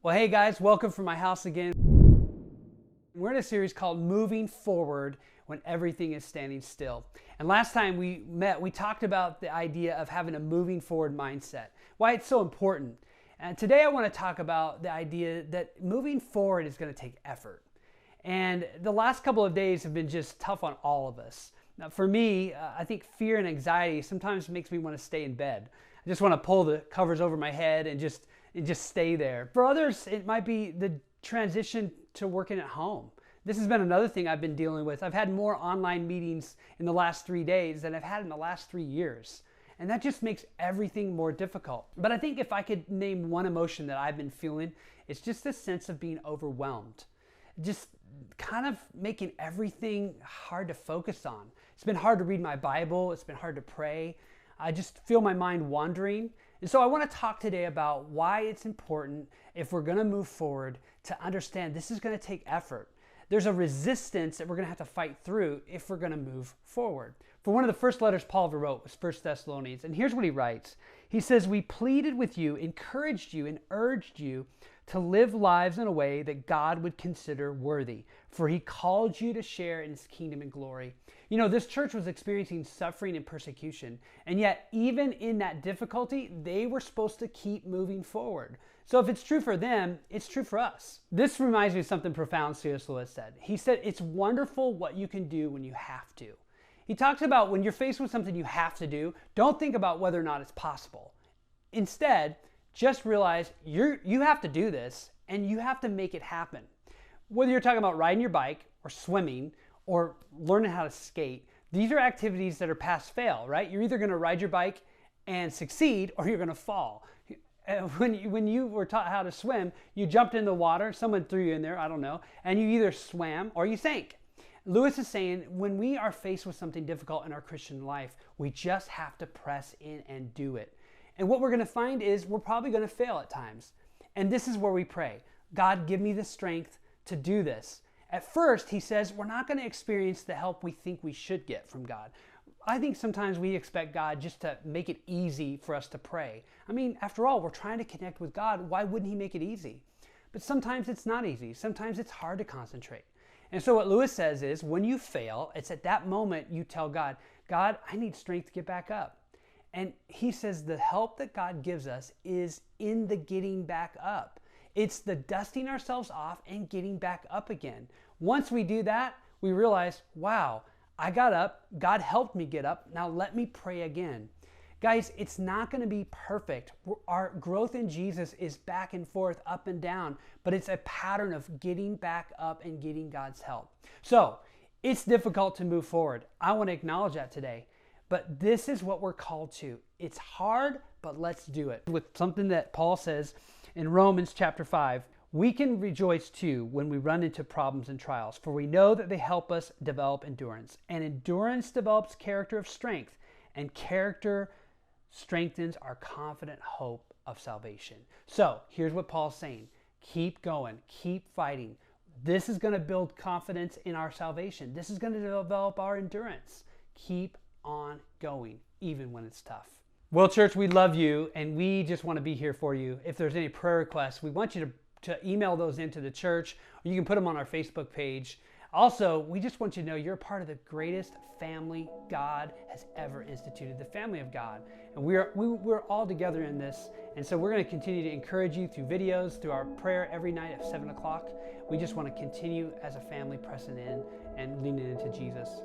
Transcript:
Well, hey guys, welcome from my house again. We're in a series called Moving Forward When Everything is Standing Still. And last time we met, we talked about the idea of having a moving forward mindset, why it's so important. And today I want to talk about the idea that moving forward is going to take effort. And the last couple of days have been just tough on all of us. Now, for me, I think fear and anxiety sometimes makes me want to stay in bed. I just want to pull the covers over my head and just stay there. For others, it might be the transition to working at home. This has been another thing I've been dealing with. I've had more online meetings in the last 3 days than I've had in the last 3 years. And that just makes everything more difficult. But I think if I could name one emotion that I've been feeling, it's just this sense of being overwhelmed. Just kind of making everything hard to focus on. It's been hard to read my Bible. It's been hard to pray. I just feel my mind wandering. And so I want to talk today about why it's important, if we're going to move forward, to understand this is going to take effort. There's a resistance that we're going to have to fight through if we're going to move forward. For one of the first letters Paul ever wrote was 1 Thessalonians, and here's what he writes. He says, "We pleaded with you, encouraged you, and urged you to live lives in a way that God would consider worthy, for he called you to share in his kingdom and glory." You know, this church was experiencing suffering and persecution, and yet even in that difficulty, they were supposed to keep moving forward. So if it's true for them, it's true for us. This reminds me of something profound C.S. Lewis said. He said, "It's wonderful what you can do when you have to." He talks about when you're faced with something you have to do, don't think about whether or not it's possible. Instead, just realize you have to do this and you have to make it happen. Whether you're talking about riding your bike or swimming or learning how to skate, these are activities that are pass fail, right? You're either going to ride your bike and succeed or you're going to fall. When you were taught how to swim, you jumped in the water, someone threw you in there, I don't know, and you either swam or you sank. Lewis is saying when we are faced with something difficult in our Christian life, we just have to press in and do it. And what we're going to find is we're probably going to fail at times. And this is where we pray, God, give me the strength to do this. At first, he says, we're not going to experience the help we think we should get from God. I think sometimes we expect God just to make it easy for us to pray. I mean, after all, we're trying to connect with God. Why wouldn't he make it easy? But sometimes it's not easy. Sometimes it's hard to concentrate. And so what Lewis says is when you fail, it's at that moment you tell God, God, I need strength to get back up. And he says the help that God gives us is in the getting back up. It's the dusting ourselves off and getting back up again. Once we do that, we realize, wow, I got up. God helped me get up. Now let me pray again. Guys, it's not going to be perfect. Our growth in Jesus is back and forth, up and down, but it's a pattern of getting back up and getting God's help. So it's difficult to move forward. I want to acknowledge that today. But this is what we're called to. It's hard, but let's do it. With something that Paul says in Romans chapter 5, we can rejoice too when we run into problems and trials, for we know that they help us develop endurance. And endurance develops character of strength, and character strengthens our confident hope of salvation. So here's what Paul's saying. Keep going. Keep fighting. This is going to build confidence in our salvation. This is going to develop our endurance. Keep on going, even when it's tough. Well, church, we love you, and we just want to be here for you. If there's any prayer requests, we want you to email those into the church, or you can put them on our Facebook page. Also, we just want you to know you're a part of the greatest family God has ever instituted, the family of God. And we're all together in this. And so we're going to continue to encourage you through videos, through our prayer every night at 7 o'clock. We just want to continue as a family pressing in and leaning into Jesus.